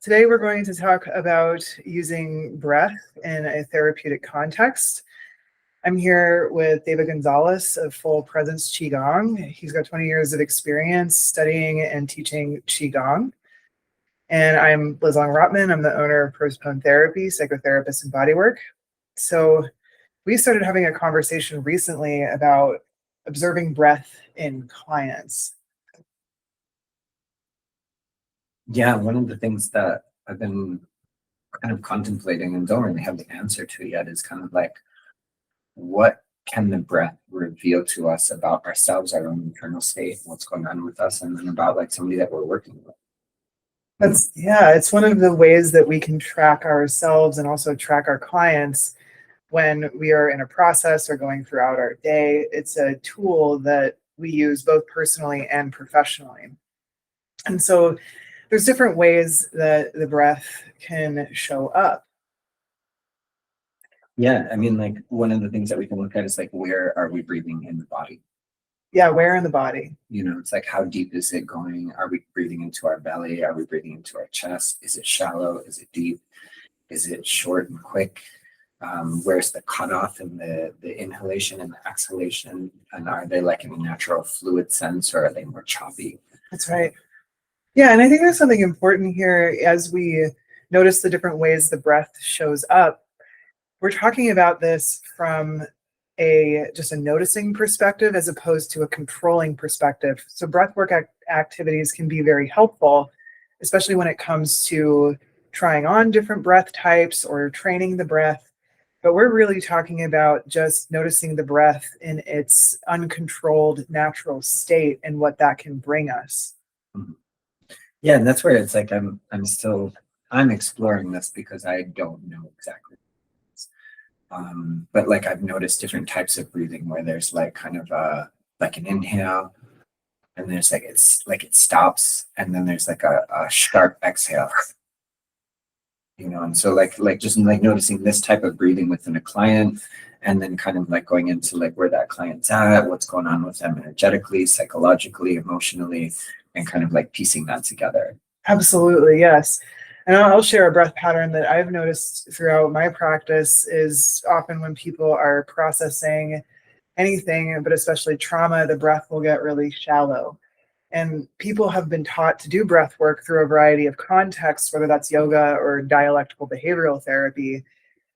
Today we're going to talk about using breath in a therapeutic context. I'm here with David Gonzalez of Full Presence Qigong. He's got 20 years of experience studying and teaching Qigong. And I'm Long Rottman. I'm the owner of Prosopon Therapy, psychotherapist and bodywork. So we started having a conversation recently about observing breath in clients. Yeah, one of the things that I've been kind of contemplating and don't really have the answer to yet is kind of like, what can the breath reveal to us about ourselves, our own internal state, what's going on with us, and then about like somebody that we're working with. It's one of the ways that we can track ourselves and also track our clients when we are in a process or going throughout our day. It's a tool that we use both personally and professionally. And so there's different ways that the breath can show up. Yeah, I mean, like one of the things that we can look at is like, where are we breathing in the body? Yeah, where in the body? You know, it's like, how deep is it going? Are we breathing into our belly? Are we breathing into our chest? Is it shallow? Is it deep? Is it short and quick? Where's the cutoff in the inhalation and the exhalation? And are they like in a natural fluid sense, or are they more choppy? That's right. Yeah, and I think there's something important here as we notice the different ways the breath shows up. We're talking about this from just a noticing perspective as opposed to a controlling perspective. So breathwork activities can be very helpful, especially when it comes to trying on different breath types or training the breath. But we're really talking about just noticing the breath in its uncontrolled natural state and what that can bring us. Mm-hmm. Yeah, and that's where it's like I'm exploring this because I don't know exactly. But like I've noticed different types of breathing where there's like kind of like an inhale, and there's like it stops, and then there's like a sharp exhale. You know, and so like just like noticing this type of breathing within a client, and then kind of like going into like where that client's at, what's going on with them energetically, psychologically, emotionally, and kind of like piecing that together. Absolutely, yes. And I'll share a breath pattern that I've noticed throughout my practice is often when people are processing anything, but especially trauma, the breath will get really shallow. And people have been taught to do breath work through a variety of contexts, whether that's yoga or dialectical behavioral therapy,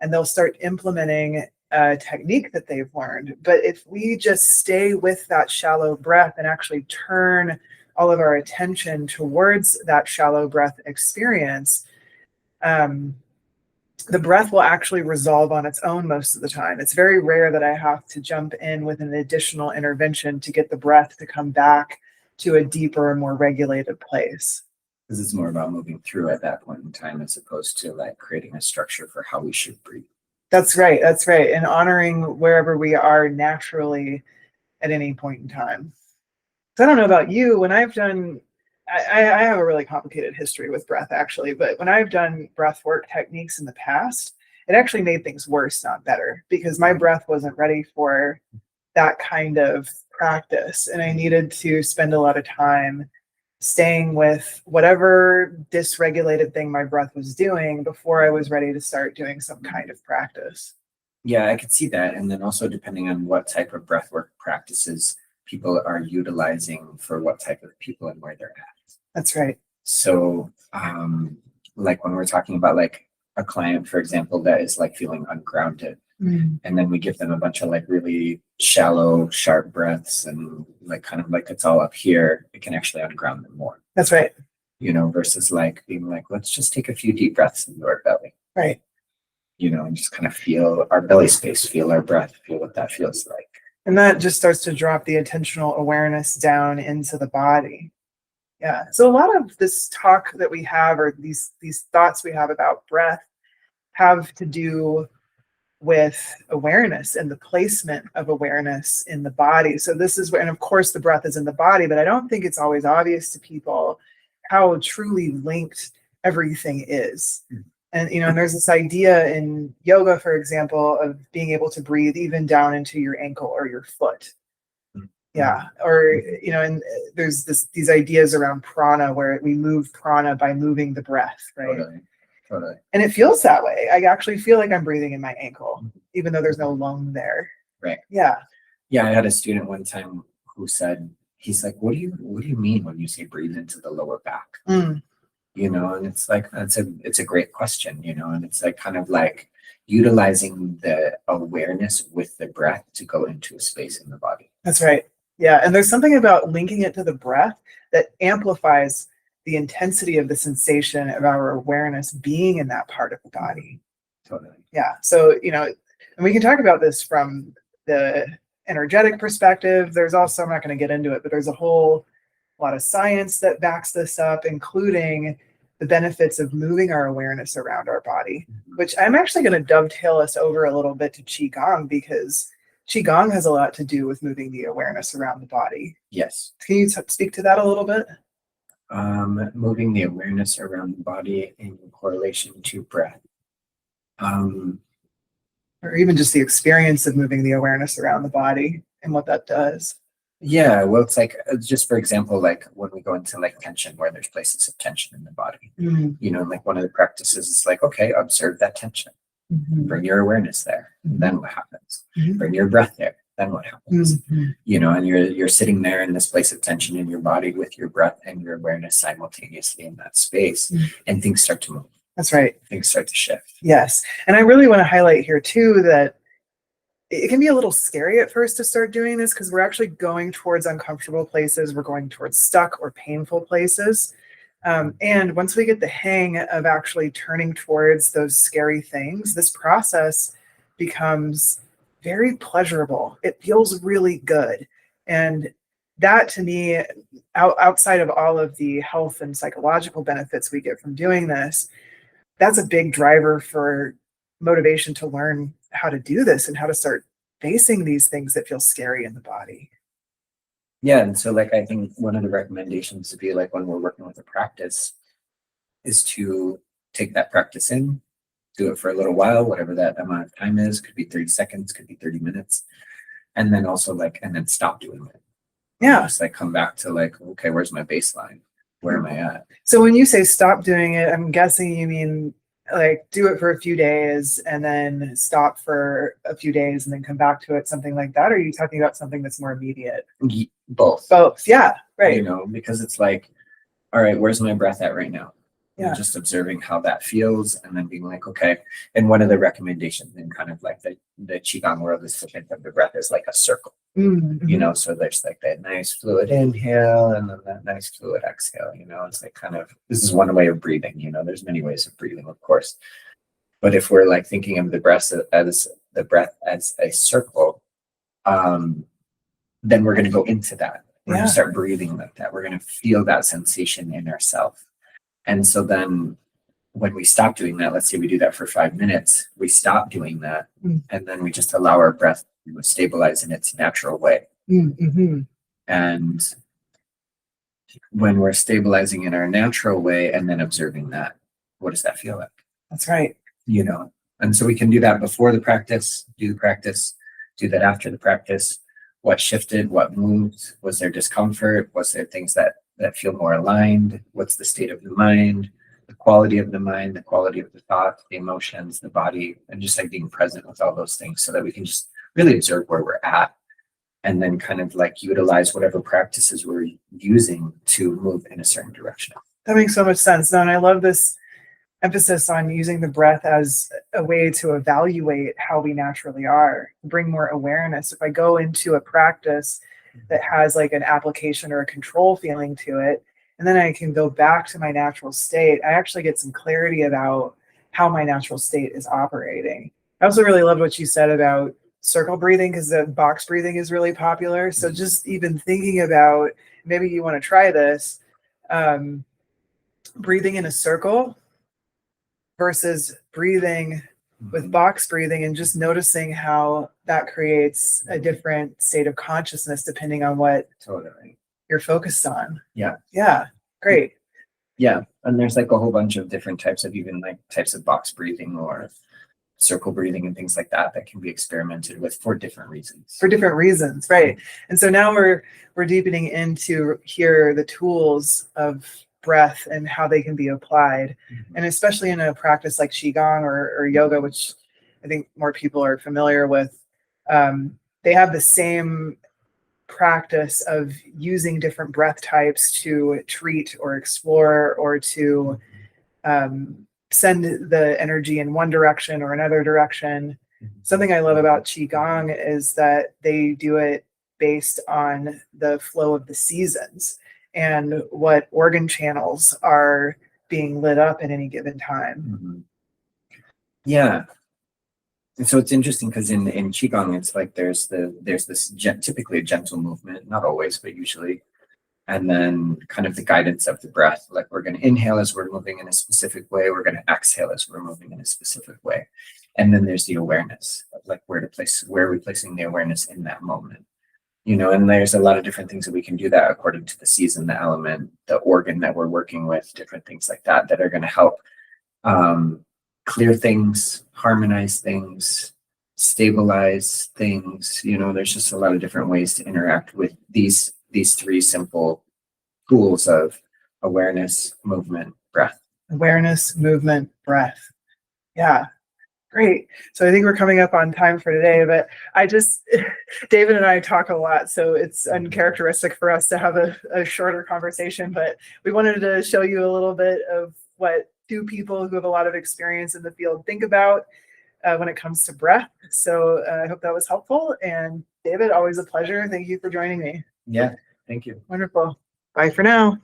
and they'll start implementing a technique that they've learned. But if we just stay with that shallow breath and actually turn all of our attention towards that shallow breath experience, the breath will actually resolve on its own most of the time. It's very rare that I have to jump in with an additional intervention to get the breath to come back to a deeper, more regulated place. Because it's more about moving through at that point in time as opposed to like creating a structure for how we should breathe. That's right. And honoring wherever we are naturally at any point in time. So I don't know about you, when I've done, I have a really complicated history with breath actually, but when I've done breath work techniques in the past, it actually made things worse, not better, because my breath wasn't ready for that kind of practice. And I needed to spend a lot of time staying with whatever dysregulated thing my breath was doing before I was ready to start doing some kind of practice. Yeah, I could see that. And then also depending on what type of breathwork practices people are utilizing for what type of people and where they're at. That's right. So like when we're talking about like a client, for example, that is like feeling ungrounded, and then we give them a bunch of like really shallow, sharp breaths and like kind of like it's all up here, it can actually unground them more. That's right. You know, versus like being like, let's just take a few deep breaths into our belly. Right. You know, and just kind of feel our belly space, feel our breath, feel what that feels like. And that just starts to drop the attentional awareness down into the body. Yeah. So a lot of this talk that we have, or these thoughts we have about breath, have to do with awareness and the placement of awareness in the body. So this is where, and of course the breath is in the body, but I don't think it's always obvious to people how truly linked everything is. And, you know, and there's this idea in yoga, for example, of being able to breathe even down into your ankle or your foot. Yeah. Or, and there's these ideas around prana where we move prana by moving the breath, right? Totally. And it feels that way. I actually feel like I'm breathing in my ankle, even though there's no lung there. Right. Yeah. Yeah. I had a student one time who said, he's like, what do you mean when you say breathe into the lower back? Mm. And it's like, it's a great question, and it's like kind of like utilizing the awareness with the breath to go into a space in the body. That's right. Yeah. And there's something about linking it to the breath that amplifies the intensity of the sensation of our awareness being in that part of the body. Totally. Yeah. So, and we can talk about this from the energetic perspective. There's also, I'm not going to get into it, but there's a whole lot of science that backs this up, including the benefits of moving our awareness around our body, which I'm actually going to dovetail us over a little bit to Qigong, because Qigong has a lot to do with moving the awareness around the body. Yes. Can you speak to that a little bit? Moving the awareness around the body in correlation to breath. Or even just the experience of moving the awareness around the body and what that does. Yeah, well, it's like, just for example, like when we go into like tension, where there's places of tension in the body, like one of the practices is like, okay, observe that tension, bring your awareness there, and then what happens? Bring your breath there, then what happens? And you're sitting there in this place of tension in your body with your breath and your awareness simultaneously in that space, and things start to move. That's right. Things start to shift. Yes. And I really want to highlight here too that it can be a little scary at first to start doing this, because we're actually going towards uncomfortable places. We're going towards stuck or painful places. And once we get the hang of actually turning towards those scary things, this process becomes very pleasurable. It feels really good. And that, to me, outside of all of the health and psychological benefits we get from doing this, that's a big driver for motivation to learn how to do this and how to start facing these things that feel scary in the body. Yeah. And so like, I think one of the recommendations to be like, when we're working with a practice, is to take that practice in, do it for a little while, whatever that amount of time is, could be 30 seconds, could be 30 minutes. And then also and then stop doing it. Yeah. Just like come back to like, okay, where's my baseline? Where am I at? So when you say stop doing it, I'm guessing you mean like do it for a few days and then stop for a few days and then come back to it, something like that? Or are you talking about something that's more immediate? Both. Yeah. Right. Because it's like, all right, where's my breath at right now? Yeah. And just observing how that feels, and then being like, okay. And one of the recommendations in kind of like the Qigong world is to think of the breath as like a circle. So there's like that nice fluid inhale and then that nice fluid exhale. It's like kind of, this is one way of breathing. There's many ways of breathing, of course, but if we're like thinking of the breath as a circle, then we're going to go into that. We're going to start breathing like that. We're going to feel that sensation in ourselves. And so then when we stop doing that, let's say we do that for 5 minutes, we stop doing that, and then we just allow our breath to stabilize in its natural way. And when we're stabilizing in our natural way and then observing that, what does that feel like? That's right. And so we can do that before the practice, do that after the practice. What shifted, what moved? Was there discomfort? Was there things that feel more aligned? What's the state of the mind, the quality of the mind, the quality of the thought, the emotions, the body, and just like being present with all those things so that we can just really observe where we're at, and then kind of like utilize whatever practices we're using to move in a certain direction. That makes so much sense. And I love this emphasis on using the breath as a way to evaluate how we naturally are, bring more awareness. If I go into a practice that has like an application or a control feeling to it, and then I can go back to my natural state, I actually get some clarity about how my natural state is operating. I also really loved what you said about circle breathing, because the box breathing is really popular. So just even thinking about, maybe you want to try this, breathing in a circle versus breathing with box breathing, and just noticing how that creates a different state of consciousness depending on what you're focused on. Yeah. Great. Yeah. And there's like a whole bunch of different types of box breathing or circle breathing and things like that that can be experimented with for different reasons. For different reasons, right? And so now we're deepening into here the tools of breath and how they can be applied, and especially in a practice like Qigong or yoga, which I think more people are familiar with. They have the same practice of using different breath types to treat or explore or to send the energy in one direction or another direction. Something I love about Qigong is that they do it based on the flow of the seasons and what organ channels are being lit up at any given time. Yeah. And so it's interesting because in Qigong, it's like there's this typically a gentle movement, not always, but usually. And then kind of the guidance of the breath, like we're going to inhale as we're moving in a specific way. We're going to exhale as we're moving in a specific way. And then there's the awareness of like where are we placing the awareness in that moment? And there's a lot of different things that we can do that according to the season, the element, the organ that we're working with, different things like that are going to help clear things, harmonize things, stabilize things. There's just a lot of different ways to interact with these three simple tools of awareness, movement, breath. Awareness, movement, breath. Yeah. Great. So I think we're coming up on time for today, but David and I talk a lot, so it's uncharacteristic for us to have a shorter conversation, but we wanted to show you a little bit of what two people who have a lot of experience in the field think about when it comes to breath. So I hope that was helpful. And David, always a pleasure. Thank you for joining me. Yeah, thank you. Wonderful. Bye for now.